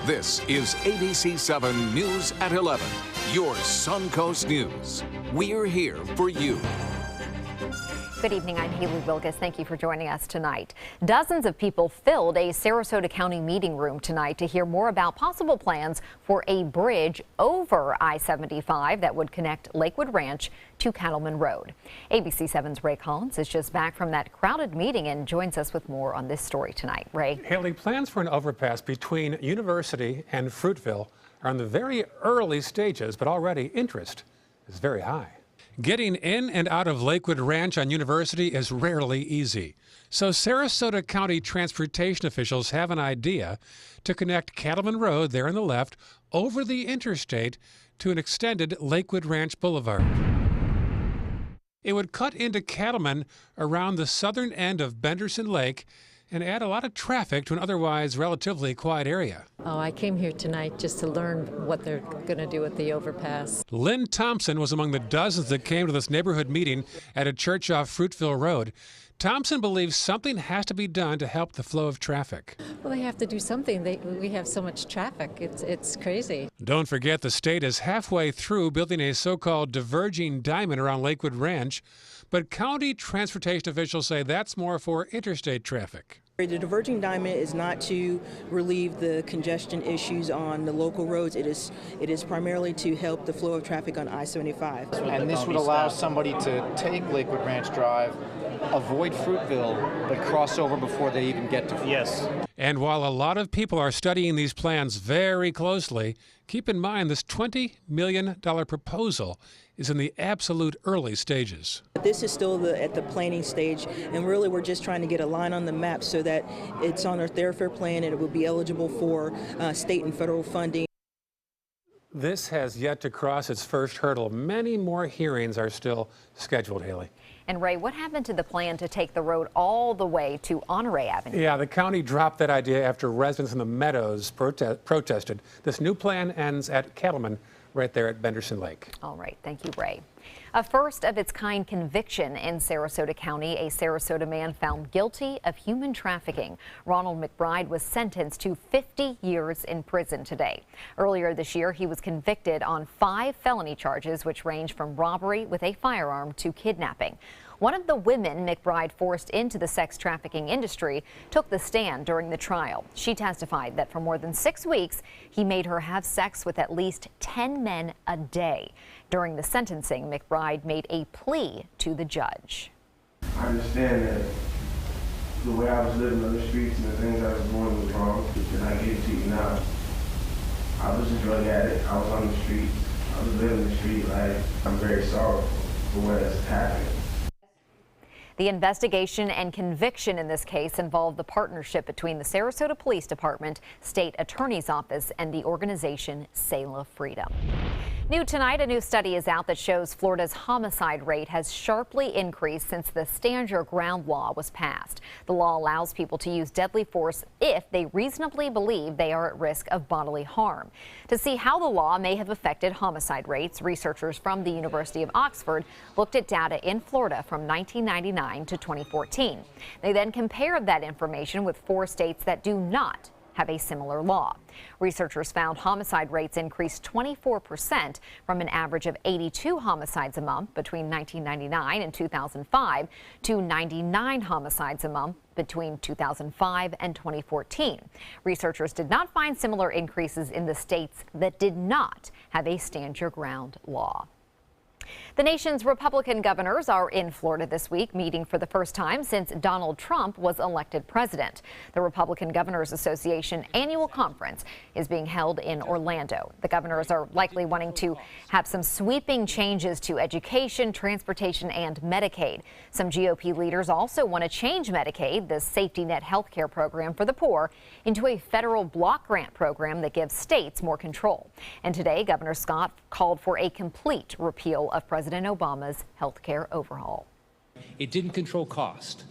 This is ABC7 News at 11, your Suncoast News. We're here for you. Good evening, I'm Haley Wilgus. Thank you for joining us tonight. Dozens of people filled a Sarasota County meeting room tonight to hear more about possible plans for a bridge over I-75 that would connect Lakewood Ranch to Cattleman Road. ABC7's Ray Collins is just back from that crowded meeting and joins us with more on this story tonight. Ray. Haley, plans for an overpass between University and Fruitville are in the very early stages, but already interest is very high. Getting in and out of Lakewood Ranch on University is rarely easy. So Sarasota County transportation officials have an idea to connect Cattleman Road there on the left over the interstate to an extended Lakewood Ranch Boulevard. It would cut into Cattleman around the southern end of Benderson Lake and add a lot of traffic to an otherwise relatively quiet area. Oh, I came here tonight just to learn what they're going to do with the overpass. Lynn Thompson was among the dozens that came to this neighborhood meeting at a church off Fruitville Road. Thompson believes something has to be done to help the flow of traffic. Well, they have to do something. We have so much traffic. It's crazy. Don't forget, the state is halfway through building a so-called diverging diamond around Lakewood Ranch, but county transportation officials say that's more for interstate traffic. The diverging diamond is not to relieve the congestion issues on the local roads. It is primarily to help the flow of traffic on I-75. And this would allow somebody to take Lakewood Ranch Drive, avoid Fruitville, but cross over before they even get to Fruitville. Yes. And while a lot of people are studying these plans very closely, keep in mind this $20 million proposal is in the absolute early stages. This is still at the planning stage, and really we're just trying to get a line on the map so that it's on our thoroughfare plan and it will be eligible for state and federal funding. This has yet to cross its first hurdle. Many more hearings are still scheduled, Haley. And Ray, what happened to the plan to take the road all the way to Honore Avenue? Yeah, the county dropped that idea after residents in the Meadows protested. This new plan ends at Cattleman, right there at Benderson Lake. All right, thank you, Ray. A first-of-its-kind conviction in Sarasota County. A Sarasota man found guilty of human trafficking. Ronald McBride was sentenced to 50 years in prison today. Earlier this year, he was convicted on 5 felony charges, which range from robbery with a firearm to kidnapping. One of the women McBride forced into the sex trafficking industry took the stand during the trial. She testified that for more than 6 weeks, he made her have sex with at least 10 men a day. During the sentencing, McBride made a plea to the judge. I understand that the way I was living on the streets and the things I was doing was wrong, and I get to you now. I was a drug addict. I was on the streets. I was living the street life. I'm very sorrowful for what has happened. The investigation and conviction in this case involved the partnership between the Sarasota Police Department, State Attorney's Office, and the organization Selah Freedom. New tonight, a new study is out that shows Florida's homicide rate has sharply increased since the Stand Your Ground law was passed. The law allows people to use deadly force if they reasonably believe they are at risk of bodily harm. To see how the law may have affected homicide rates, researchers from the University of Oxford looked at data in Florida from 1999 to 2014. They then compared that information with 4 states that do not have a similar law. Researchers found homicide rates increased 24% from an average of 82 homicides a month between 1999 and 2005 to 99 homicides a month between 2005 and 2014. Researchers did not find similar increases in the states that did not have a Stand Your Ground law. The nation's Republican governors are in Florida this week, meeting for the first time since Donald Trump was elected president. The Republican Governors Association annual conference is being held in Orlando. The governors are likely wanting to have some sweeping changes to education, transportation, and Medicaid. Some GOP leaders also want to change Medicaid, the safety net health care program for the poor, into a federal block grant program that gives states more control. And today, Governor Scott called for a complete repeal of President Obama's health care overhaul. It didn't control cost.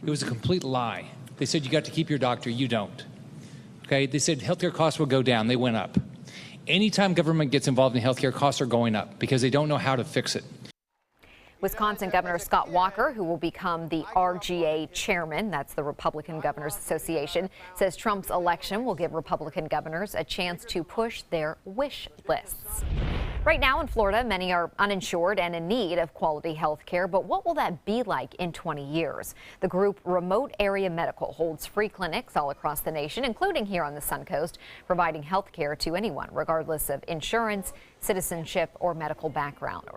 It was a complete lie. They said you got to keep your doctor, you don't. Okay, they said healthcare costs will go down, they went up. Anytime government gets involved in healthcare, costs are going up because they don't know how to fix it. Wisconsin Governor Scott Walker, who will become the RGA chairman, that's the Republican Governors Association, says Trump's election will give Republican governors a chance to push their wish lists. Right now in Florida, many are uninsured and in need of quality health care, but what will that be like in 20 years? The group Remote Area Medical holds free clinics all across the nation, including here on the Suncoast, providing health care to anyone, regardless of insurance, citizenship, or medical background.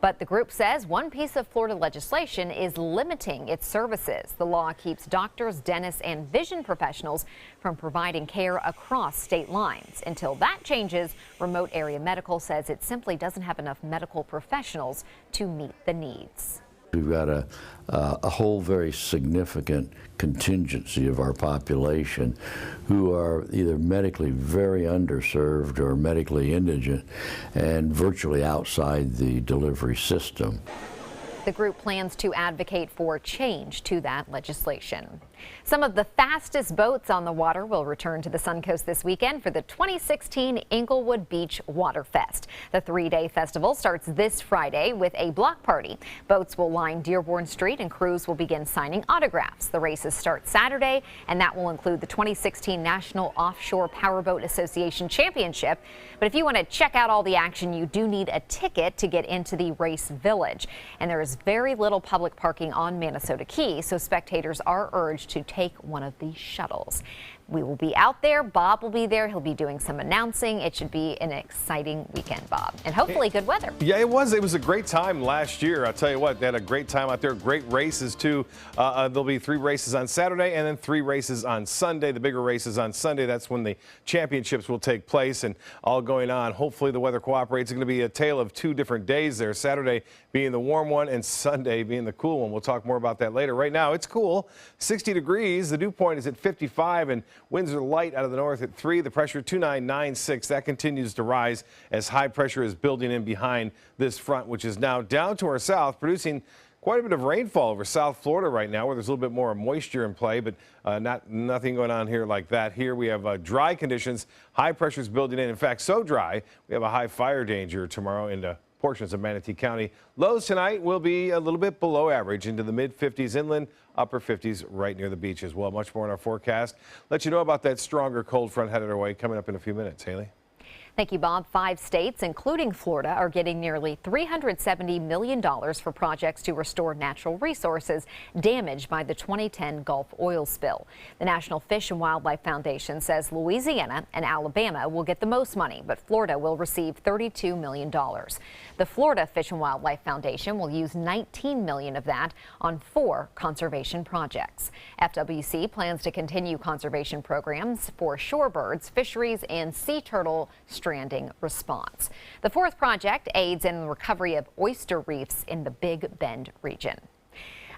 But the group says one piece of Florida legislation is limiting its services. The law keeps doctors, dentists, and vision professionals from providing care across state lines. Until that changes, Remote Area Medical says it simply doesn't have enough medical professionals to meet the needs. We've got a whole very significant contingency of our population who are either medically very underserved or medically indigent and virtually outside the delivery system. The group plans to advocate for change to that legislation. Some of the fastest boats on the water will return to the Suncoast this weekend for the 2016 Inglewood Beach Water Fest. The three-day festival starts this Friday with a block party. Boats will line Dearborn Street and crews will begin signing autographs. The races start Saturday, and that will include the 2016 National Offshore Powerboat Association Championship. But if you want to check out all the action, you do need a ticket to get into the race village. And there is very little public parking on Minnesota Key, so spectators are urged to take one of these shuttles. We will be out there. Bob will be there. He'll be doing some announcing. It should be an exciting weekend, Bob, and hopefully good weather. Yeah, it was. It was a great time last year. I'll tell you what, they had a great time out there. Great races, too. There'll be 3 races on Saturday and then 3 races on Sunday. The bigger races on Sunday, that's when the championships will take place and all going on. Hopefully the weather cooperates. It's going to be a tale of 2 different days there. Saturday being the warm one and Sunday being the cool one. We'll talk more about that later. Right now, it's cool. 60 degrees. The dew point is at 55 and winds are light out of the north at 3. The pressure 2996. That continues to rise as high pressure is building in behind this front, which is now down to our south, producing quite a bit of rainfall over South Florida right now, where there's a little bit more moisture in play, but nothing going on here like that. Here we have dry conditions. High pressure is building in. In fact, so dry, we have a high fire danger tomorrow into portions of Manatee County. Lows tonight will be a little bit below average into the mid-50s inland, upper 50s right near the beach as well. Much more in our forecast. Let you know about that stronger cold front headed our way coming up in a few minutes. Haley. Thank you, Bob. 5 states, including Florida, are getting nearly $370 million for projects to restore natural resources damaged by the 2010 Gulf oil spill. The National Fish and Wildlife Foundation says Louisiana and Alabama will get the most money, but Florida will receive $32 million. The Florida Fish and Wildlife Foundation will use $19 million of that on 4 conservation projects. FWC plans to continue conservation programs for shorebirds, fisheries, and sea turtle stranding response. The 4th project aids in the recovery of oyster reefs in the Big Bend region.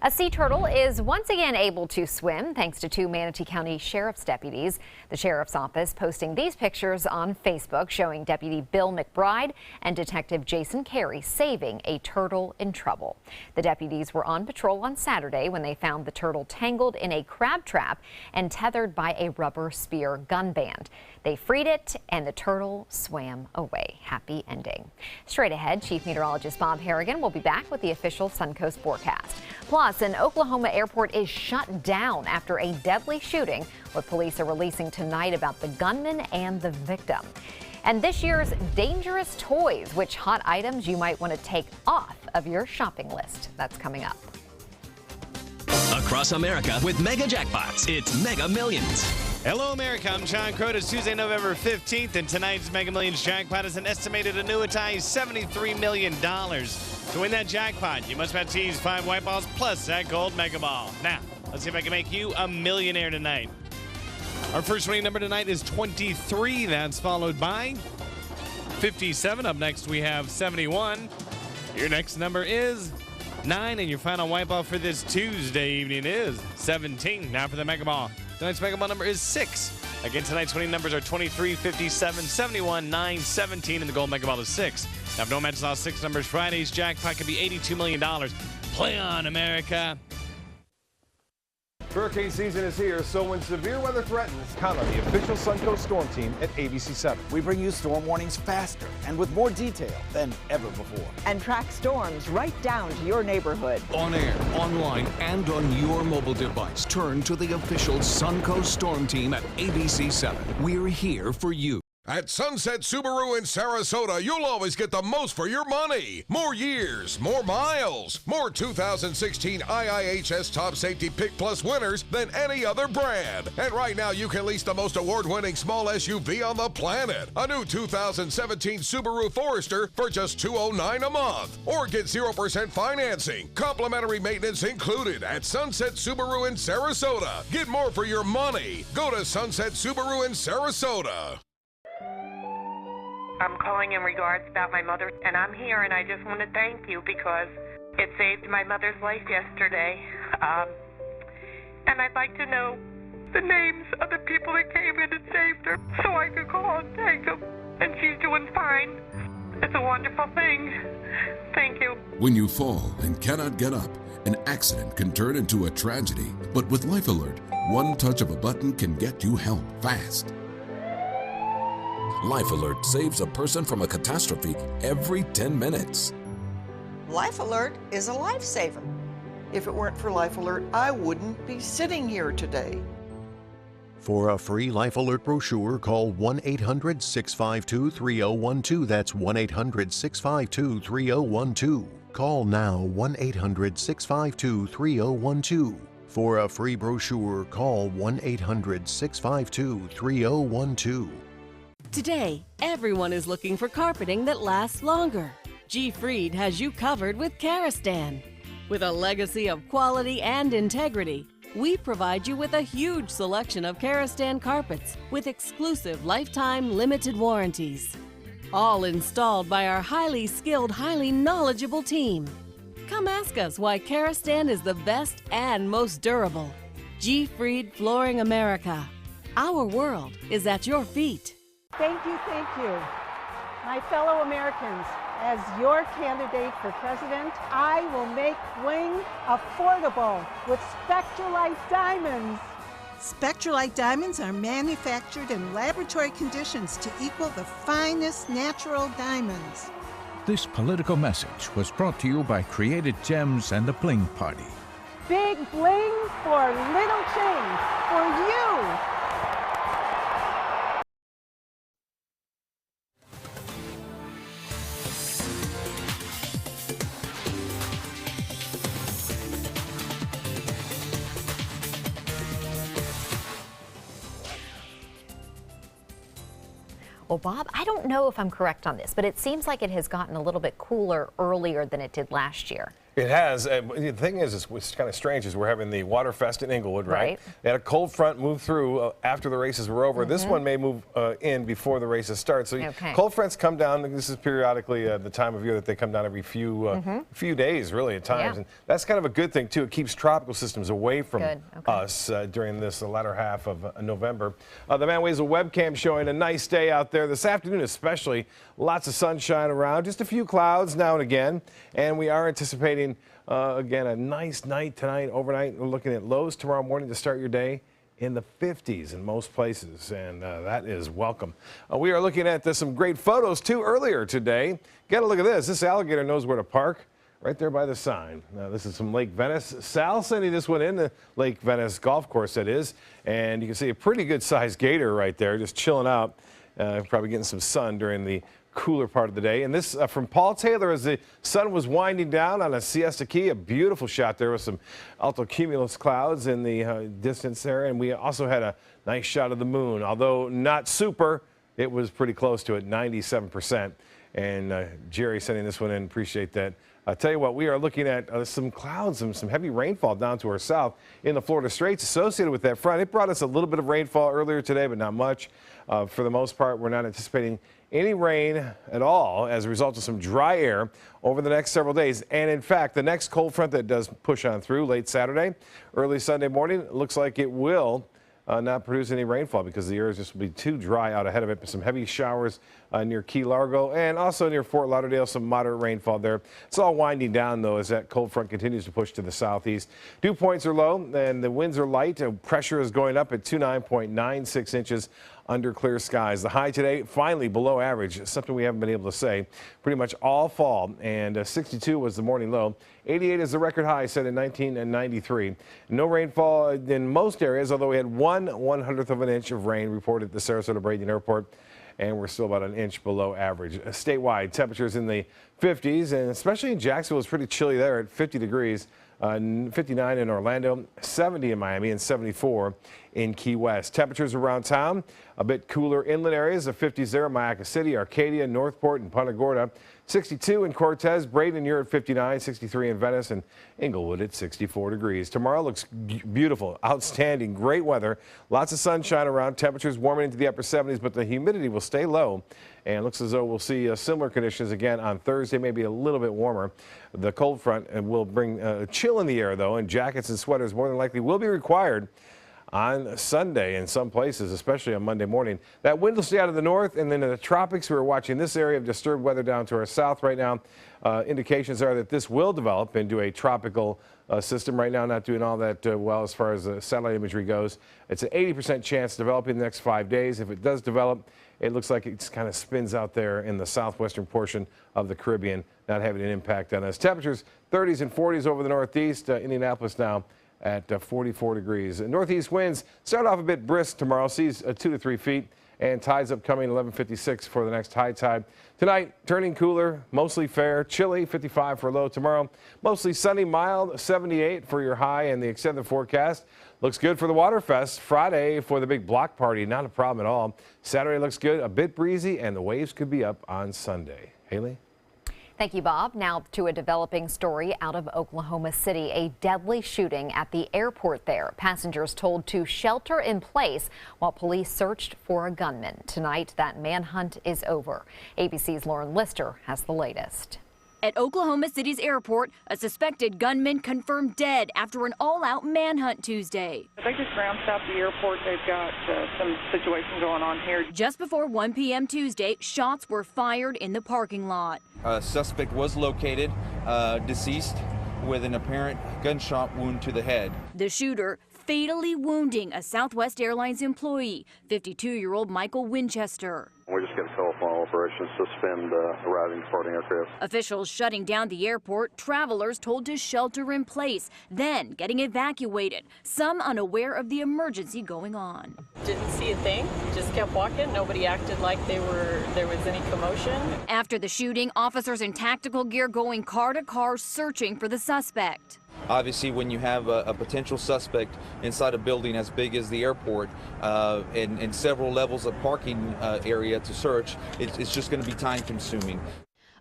A sea turtle is once again able to swim thanks to 2 Manatee County Sheriff's deputies. The Sheriff's Office posting these pictures on Facebook showing Deputy Bill McBride and Detective Jason Carey saving a turtle in trouble. The deputies were on patrol on Saturday when they found the turtle tangled in a crab trap and tethered by a rubber spear gun band. They freed it and the turtle swam away. Happy ending. Straight ahead, Chief Meteorologist Bob Harrigan will be back with the official Suncoast forecast. Plus, an Oklahoma airport is shut down after a deadly shooting. What police are releasing tonight about the gunman and the victim. And this year's dangerous toys, which hot items you might want to take off of your shopping list. That's coming up. Across America with Mega Jackpots, it's Mega Millions. Hello, America. I'm John Crowder. It's Tuesday, November 15th, and tonight's Mega Millions jackpot is an estimated annuitized $73 million. To win that jackpot, you must have teased 5 white balls plus that gold Mega Ball. Now, let's see if I can make you a millionaire tonight. Our first winning number tonight is 23. That's followed by 57. Up next, we have 71. Your next number is 9, and your final white ball for this Tuesday evening is 17. Now for the Mega Ball. Tonight's Mega Ball number is 6. Again, tonight's winning numbers are 23, 57, 71, 9, 17, and the gold Mega Ball is 6. Now, if no matches all 6 numbers, Friday's jackpot could be $82 million. Play on, America. Hurricane season is here, so when severe weather threatens, count on the official Suncoast Storm Team at ABC7. We bring you storm warnings faster and with more detail than ever before. And track storms right down to your neighborhood. On air, online, and on your mobile device. Turn to the official Suncoast Storm Team at ABC7. We're here for you. At Sunset Subaru in Sarasota, you'll always get the most for your money. More years, more miles, more 2016 IIHS Top Safety Pick Plus winners than any other brand. And right now, you can lease the most award-winning small SUV on the planet. A new 2017 Subaru Forester for just $209 a month. Or get 0% financing. Complimentary maintenance included at Sunset Subaru in Sarasota. Get more for your money. Go to Sunset Subaru in Sarasota. I'm calling in regards about my mother, and I'm here, and I just want to thank you because it saved my mother's life yesterday. And I'd like to know the names of the people that came in and saved her so I could call and thank them. And she's doing fine. It's a wonderful thing. Thank you. When you fall and cannot get up, an accident can turn into a tragedy. But with Life Alert, one touch of a button can get you help fast. Life Alert saves a person from a catastrophe every 10 minutes. Life Alert is a lifesaver. If it weren't for Life Alert, I wouldn't be sitting here today. For a free Life Alert brochure, call 1-800-652-3012. That's 1-800-652-3012. Call now 1-800-652-3012. For a free brochure, call 1-800-652-3012. Today, everyone is looking for carpeting that lasts longer. G. Fried has you covered with Karastan. With a legacy of quality and integrity, we provide you with a huge selection of Karastan carpets with exclusive lifetime limited warranties. All installed by our highly skilled, highly knowledgeable team. Come ask us why Karastan is the best and most durable. G. Fried Flooring America. Our world is at your feet. Thank you, my fellow Americans. As your candidate for president, I will make Wing affordable with Spectralite diamonds. Spectralite diamonds are manufactured in laboratory conditions to equal the finest natural diamonds. This political message was brought to you by Created Gems and the Bling Party. Big bling for little change for you. Well, Bob, I don't know if I'm correct on this, but it seems like it has gotten a little bit cooler earlier than it did last year. It has. The thing is, what's kind of strange is we're having the Waterfest in Inglewood, right? They had a cold front move through after the races were over. This one may move in before the races start. So cold fronts come down. This is periodically the time of year that they come down every few days, really, at times. And that's kind of a good thing, too. It keeps tropical systems away from us during this latter half of November. The Manways webcam showing a nice day out there this afternoon, especially. Lots of sunshine around, just a few clouds now and again. And we are anticipating again, a nice night tonight, overnight. We're looking at lows tomorrow morning to start your day in the 50s in most places, and that is welcome. We are looking at some great photos, too, earlier today. Get a look at this. This alligator knows where to park, right there by the sign. Now, this is from Lake Venice. Sal sending this one in the Lake Venice golf course, that is, and you can see a pretty good-sized gator right there, just chilling out, probably getting some sun during the cooler part of the day. And this from Paul Taylor as the sun was winding down on a Siesta Key. A beautiful shot there with some altocumulus clouds in the distance there. And we also had a nice shot of the moon, although not super. It was pretty close to it, 97%. And Jerry sending this one in, appreciate that. I'll tell you what, we are looking at some clouds and some heavy rainfall down to our south in the Florida Straits associated with that front. It brought us a little bit of rainfall earlier today, but not much. For the most part, we're not anticipating any rain at all as a result of some dry air over the next several days. And in fact, the next cold front that does push on through late Saturday, early Sunday morning, looks like it will not produce any rainfall because the air is just will be too dry out ahead of it. Some heavy showers near Key Largo and also near Fort Lauderdale, some moderate rainfall there. It's all winding down, though, as that cold front continues to push to the southeast. Dew points are low and the winds are light. Pressure is going up at 29.96 inches under clear skies. The high today finally below average, something we haven't been able to say pretty much all fall, and 62 was the morning low. 88 is the record high set in 1993. No rainfall in most areas, although we had 1/100th of an inch of rain reported at the Sarasota Braden Airport, and we're still about an inch below average. Statewide temperatures in the 50s, and especially in Jacksonville, it's pretty chilly there at 50 degrees. 59 in Orlando, 70 in Miami, and 74 in Key West. Temperatures around town, a bit cooler inland areas, the 50s there in Mayaca City, Arcadia, Northport, and Punta Gorda. 62 in Cortez, Braden, you're at 59, 63 in Venice, and Inglewood at 64 degrees. Tomorrow looks beautiful, outstanding, great weather. Lots of sunshine around, temperatures warming into the upper 70s, but the humidity will stay low. And it looks as though we'll see similar conditions again on Thursday, maybe a little bit warmer. The cold front will bring a chill in the air, though, and jackets and sweaters more than likely will be required on Sunday in some places, especially on Monday morning. That wind will stay out of the north, and then in the tropics, we're watching this area of disturbed weather down to our south right now. Indications are that this will develop into a tropical system right now, not doing all that well as far as satellite imagery goes. It's an 80% chance developing in the next 5 days. If it does develop, it looks like it kind of spins out there in the southwestern portion of the Caribbean, not having an impact on us. Temperatures 30s and 40s over the northeast. Indianapolis now at 44 degrees. Northeast winds start off a bit brisk tomorrow, seas 2 to 3 feet, and tides upcoming 11:56 for the next high tide. Tonight, turning cooler, mostly fair, chilly, 55 for low. Tomorrow, mostly sunny, mild, 78 for your high, and the extended forecast looks good for the Waterfest. Friday for the big block party, not a problem at all. Saturday looks good, a bit breezy, and the waves could be up on Sunday. Haley? Thank you, Bob. Now to a developing story out of Oklahoma City. A deadly shooting at the airport there. Passengers told to shelter in place while police searched for a gunman. Tonight, that manhunt is over. ABC's Lauren Lister has the latest. At Oklahoma City's airport, a suspected gunman confirmed dead after an all-out manhunt Tuesday. They just ground stopped the airport. They've got some situation going on here. Just before 1 p.m. Tuesday, shots were fired in the parking lot. A suspect was located, deceased, with an apparent gunshot wound to the head. The shooter fatally wounding a Southwest Airlines employee, 52-year-old Michael Winchester. We're just getting telephone operations to suspend arriving departing aircraft. Officials shutting down the airport, travelers told to shelter in place, then getting evacuated, some unaware of the emergency going on. Didn't see a thing, just kept walking. Nobody acted like there was any commotion. After the shooting, officers in tactical gear going car to car searching for the suspect. Obviously, when you have a potential suspect inside a building as big as the airport and several levels of parking area to search, it's just going to be time consuming.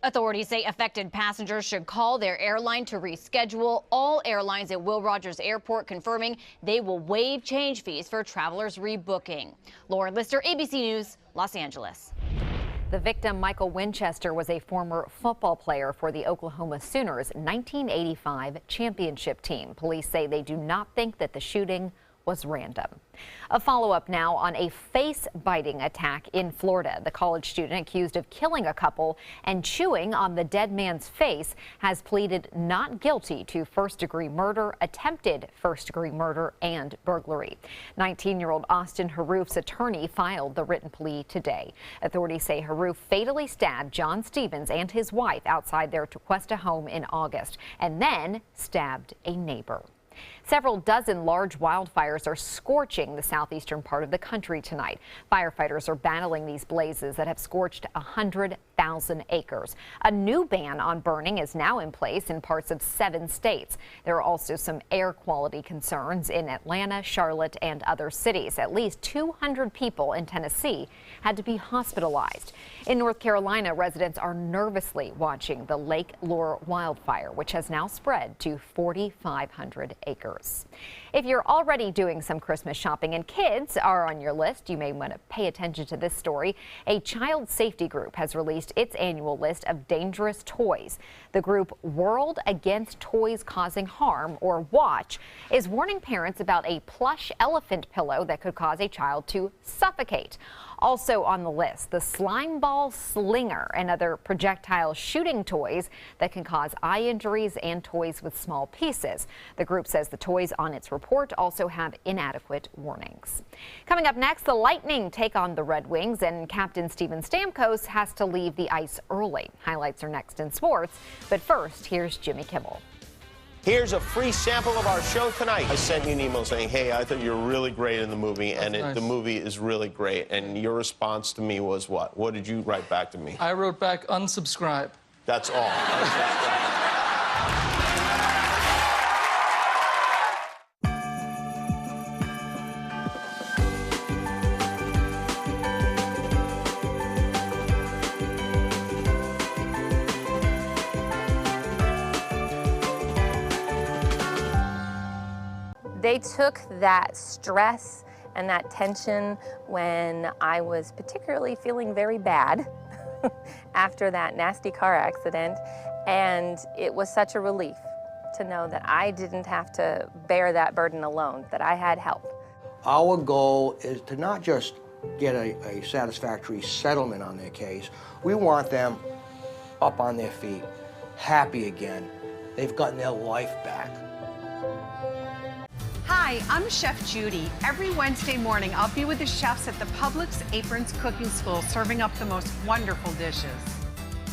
Authorities say affected passengers should call their airline to reschedule. All airlines at Will Rogers Airport confirming they will waive change fees for travelers rebooking. Lauren Lister, ABC News, Los Angeles. The victim, Michael Winchester, was a former football player for the Oklahoma Sooners' 1985 championship team. Police say they do not think that the shooting was random. A follow-up now on a face-biting attack in Florida. The college student accused of killing a couple and chewing on the dead man's face has pleaded not guilty to first-degree murder, attempted first-degree murder, and burglary. 19-year-old Austin Harouf's attorney filed the written plea today. Authorities say Harouf fatally stabbed John Stevens and his wife outside their Tequesta home in August and then stabbed a neighbor. Several dozen large wildfires are scorching the southeastern part of the country tonight. Firefighters are battling these blazes that have scorched 100,000 acres. A new ban on burning is now in place in parts of 7 states. There are also some air quality concerns in Atlanta, Charlotte, and other cities. At least 200 people in Tennessee had to be hospitalized. In North Carolina, residents are nervously watching the Lake Lure wildfire, which has now spread to 4,500 acres. If you're already doing some Christmas shopping and kids are on your list, you may want to pay attention to this story. A child safety group has released its annual list of dangerous toys. The group World Against Toys Causing Harm, or WATCH, is warning parents about a plush elephant pillow that could cause a child to suffocate. Also on the list, the slime ball slinger and other projectile shooting toys that can cause eye injuries and toys with small pieces. The group says the toys on its report also have inadequate warnings. Coming up next, the Lightning take on the Red Wings, and Captain Steven Stamkos has to leave the ice early. Highlights are next in sports, but first, here's Jimmy Kimmel. Here's a free sample of our show tonight. I sent you an email saying, hey, I thought you were really great in the movie, and the movie is really great. And your response to me was what? What did you write back to me? I wrote back, unsubscribe. That's all. Unsubscribe. They took that stress and that tension when I was particularly feeling very bad after that nasty car accident, and it was such a relief to know that I didn't have to bear that burden alone, that I had help. Our goal is to not just get a satisfactory settlement on their case. We want them up on their feet, happy again. They've gotten their life back. Hi, I'm Chef Judy. Every Wednesday morning, I'll be with the chefs at the Publix Aprons Cooking School serving up the most wonderful dishes.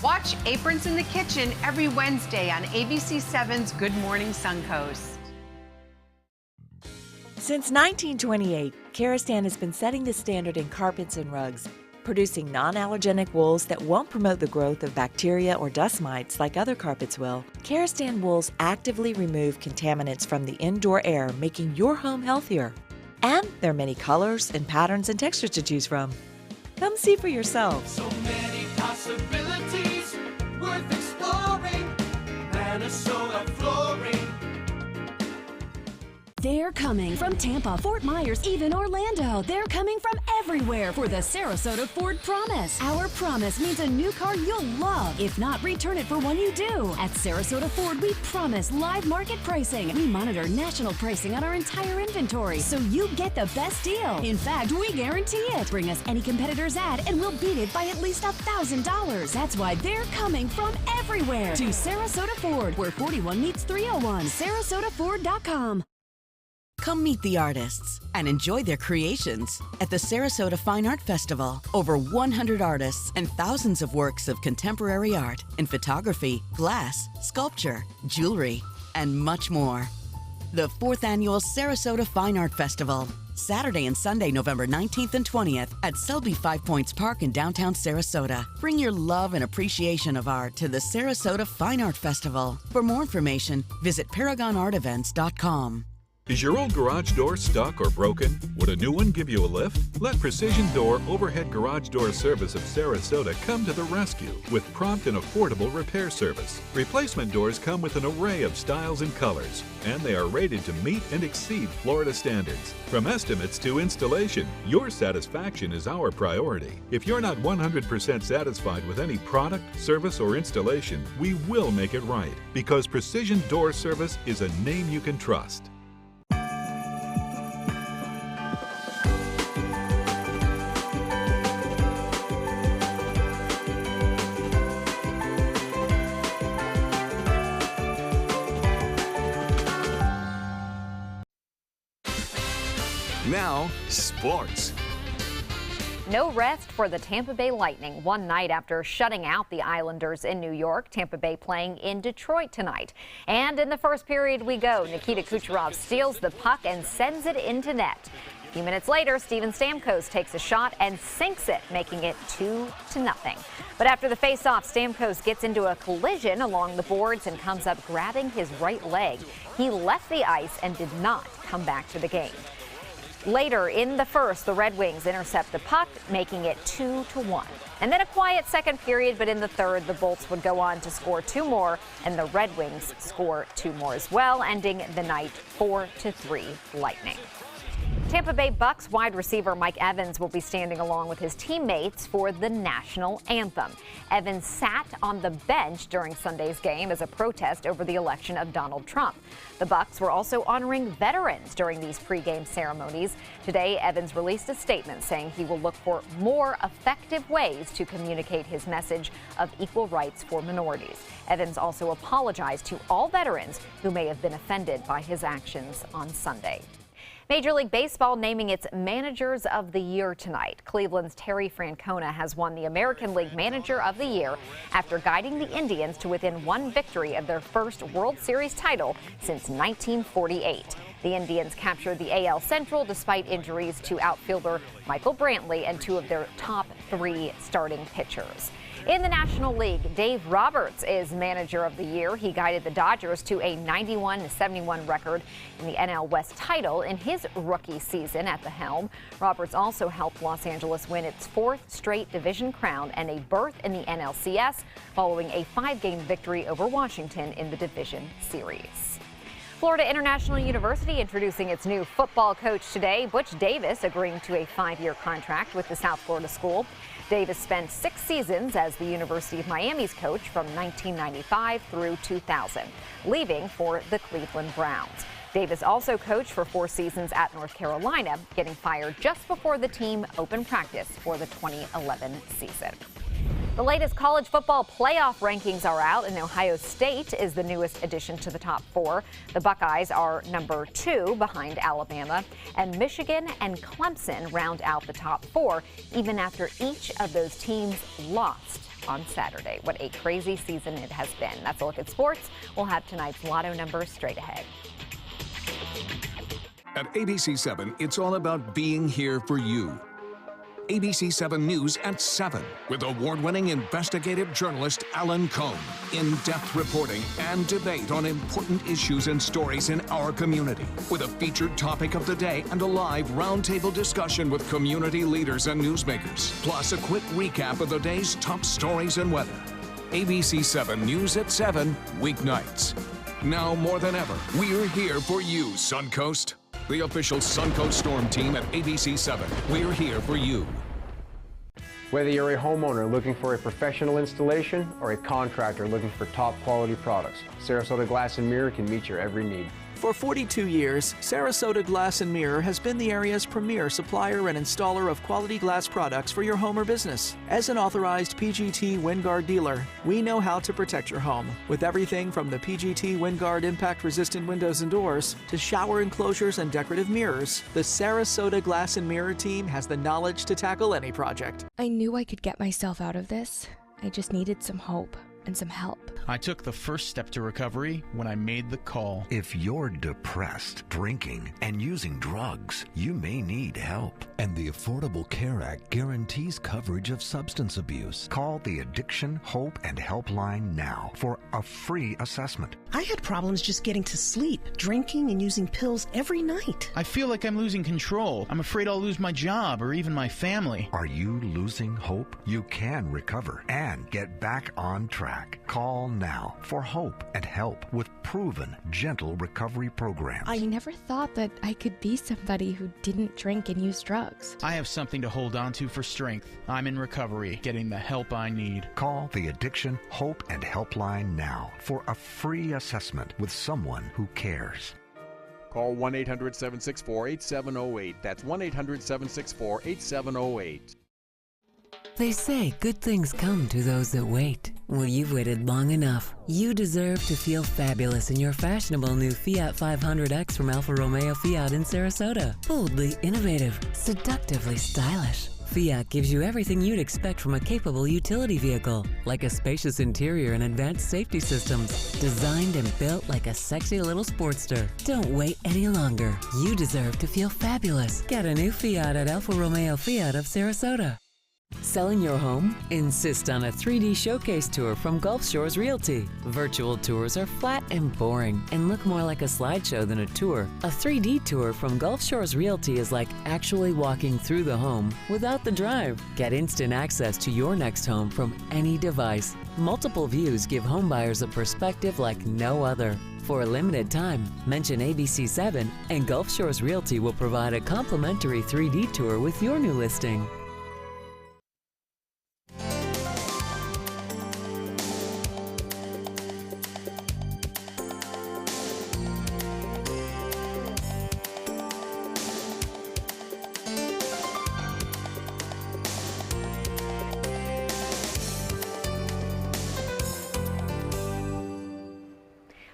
Watch Aprons in the Kitchen every Wednesday on ABC7's Good Morning Suncoast. Since 1928, Kerastan has been setting the standard in carpets and rugs, producing non-allergenic wools that won't promote the growth of bacteria or dust mites like other carpets will. Kerastan wools actively remove contaminants from the indoor air, making your home healthier. And there are many colors and patterns and textures to choose from. Come see for yourself. So many possibilities worth exploring. Minnesota Flooring. They're coming from Tampa, Fort Myers, even Orlando. They're coming from everywhere for the Sarasota Ford Promise. Our promise means a new car you'll love. If not, return it for one you do. At Sarasota Ford, we promise live market pricing. We monitor national pricing on our entire inventory, so you get the best deal. In fact, we guarantee it. Bring us any competitor's ad, and we'll beat it by at least $1,000. That's why they're coming from everywhere to Sarasota Ford, where 41 meets 301. SarasotaFord.com. Come meet the artists and enjoy their creations at the Sarasota Fine Art Festival. Over 100 artists and thousands of works of contemporary art in photography, glass, sculpture, jewelry, and much more. The 4th Annual Sarasota Fine Art Festival. Saturday and Sunday, November 19th and 20th at Selby 5 Points Park in downtown Sarasota. Bring your love and appreciation of art to the Sarasota Fine Art Festival. For more information, visit ParagonArtEvents.com. Is your old garage door stuck or broken? Would a new one give you a lift? Let Precision Door Overhead Garage Door Service of Sarasota come to the rescue with prompt and affordable repair service. Replacement doors come with an array of styles and colors, and they are rated to meet and exceed Florida standards. From estimates to installation, your satisfaction is our priority. If you're not 100% satisfied with any product, service, or installation, we will make it right, because Precision Door Service is a name you can trust. Now, sports. No rest for the Tampa Bay Lightning. One night after shutting out the Islanders in New York, Tampa Bay playing in Detroit tonight. And in the first period we go. Nikita Kucherov steals the puck and sends it into net. A few minutes later, Steven Stamkos takes a shot and sinks it, making it 2-0. But after the face-off, Stamkos gets into a collision along the boards and comes up grabbing his right leg. He left the ice and did not come back to the game. Later in the first, the Red Wings intercept the puck, making it 2-1. And then a quiet second period, but in the third, the Bolts would go on to score 2 more, and the Red Wings score 2 more as well, ending the night 4-3 Lightning. Tampa Bay Bucks wide receiver Mike Evans will be standing along with his teammates for the national anthem. Evans sat on the bench during Sunday's game as a protest over the election of Donald Trump. The Bucks were also honoring veterans during these pregame ceremonies. Today, Evans released a statement saying he will look for more effective ways to communicate his message of equal rights for minorities. Evans also apologized to all veterans who may have been offended by his actions on Sunday. Major League Baseball naming its Managers of the Year tonight. Cleveland's Terry Francona has won the American League Manager of the Year after guiding the Indians to within 1 victory of their first World Series title since 1948. The Indians captured the AL Central despite injuries to outfielder Michael Brantley and 2 of their top 3 starting pitchers. In the National League, Dave Roberts is Manager of the Year. He guided the Dodgers to a 91-71 record in the NL West title in his rookie season at the helm. Roberts also helped Los Angeles win its 4th straight division crown and a berth in the NLCS following a 5-game victory over Washington in the division series. Florida International University introducing its new football coach today. Butch Davis agreeing to a 5-year contract with the South Florida school. Davis spent 6 seasons as the University of Miami's coach from 1995 through 2000, leaving for the Cleveland Browns. Davis also coached for 4 seasons at North Carolina, getting fired just before the team opened practice for the 2011 season. The latest college football playoff rankings are out, and Ohio State is the newest addition to the top 4. The Buckeyes are number 2 behind Alabama, and Michigan and Clemson round out the top 4, even after each of those teams lost on Saturday. What a crazy season it has been. That's a look at sports. We'll have tonight's lotto numbers straight ahead. At ABC7, it's all about being here for you. ABC7 News at 7 with award-winning investigative journalist Alan Cohn. In-depth reporting and debate on important issues and stories in our community with a featured topic of the day and a live roundtable discussion with community leaders and newsmakers. Plus a quick recap of the day's top stories and weather. ABC7 News at 7 weeknights. Now more than ever, we're here for you, Suncoast. The official Suncoast Storm team at ABC7. We're here for you. Whether you're a homeowner looking for a professional installation or a contractor looking for top quality products, Sarasota Glass and Mirror can meet your every need. For 42 years, Sarasota Glass and Mirror has been the area's premier supplier and installer of quality glass products for your home or business. As an authorized PGT WinGuard dealer, we know how to protect your home. With everything from the PGT WinGuard impact-resistant windows and doors to shower enclosures and decorative mirrors, the Sarasota Glass and Mirror team has the knowledge to tackle any project. I knew I could get myself out of this. I just needed some hope and some help. I took the first step to recovery when I made the call. If you're depressed, drinking, and using drugs, you may need help. And the Affordable Care Act guarantees coverage of substance abuse. Call the Addiction, Hope, and Helpline now for a free assessment. I had problems just getting to sleep, drinking and using pills every night. I feel like I'm losing control. I'm afraid I'll lose my job or even my family. Are you losing hope? You can recover and get back on track. Call now for hope and help with proven, gentle recovery programs. I never thought that I could be somebody who didn't drink and use drugs. I have something to hold on to for strength. I'm in recovery, getting the help I need. Call the Addiction, Hope, and Helpline now for a free assessment with someone who cares. Call 1-800-764-8708. That's 1-800-764-8708. They say good things come to those that wait. Well, you've waited long enough. You deserve to feel fabulous in your fashionable new Fiat 500X from Alfa Romeo Fiat in Sarasota. Boldly innovative, seductively stylish. Fiat gives you everything you'd expect from a capable utility vehicle, like a spacious interior and advanced safety systems, designed and built like a sexy little sportster. Don't wait any longer. You deserve to feel fabulous. Get a new Fiat at Alfa Romeo Fiat of Sarasota. Selling your home? Insist on a 3D showcase tour from Gulf Shores Realty. Virtual tours are flat and boring and look more like a slideshow than a tour. A 3D tour from Gulf Shores Realty is like actually walking through the home without the drive. Get instant access to your next home from any device. Multiple views give homebuyers a perspective like no other. For a limited time, mention ABC7 and Gulf Shores Realty will provide a complimentary 3D tour with your new listing.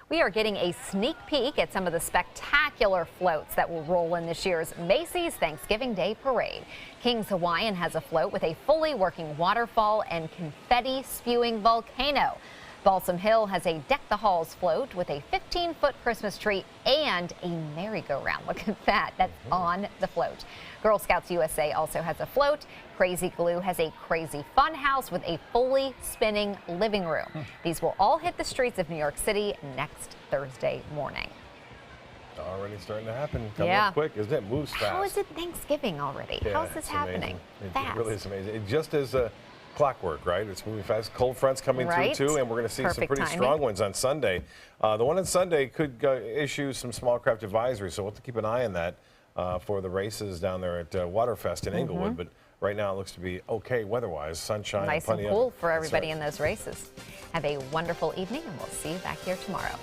We are getting a sneak peek at some of the spectacular floats that will roll in this year's Macy's Thanksgiving Day Parade. King's Hawaiian has a float with a fully working waterfall and confetti-spewing volcano. Balsam Hill has a Deck the Halls float with a 15-foot Christmas tree and a merry-go-round. Look at that. That's on the float. Girl Scouts USA also has a float. Crazy Glue has a crazy fun house with a fully spinning living room. These will all hit the streets of New York City next Thursday morning. Already starting to happen. Coming up quick, isn't it? Moves fast. How is it Thanksgiving already? Yeah, How is this happening? It really is amazing. It just is clockwork, right? It's moving fast. Cold fronts coming through too, and we're going to see some pretty strong ones on Sunday. The one on Sunday could issue some small craft advisory, so we'll have to keep an eye on that for the races down there at Waterfest in Inglewood. But right now it looks to be okay weather-wise. Sunshine, nice plenty and cool of for everybody in those races. Have a wonderful evening, and we'll see you back here tomorrow.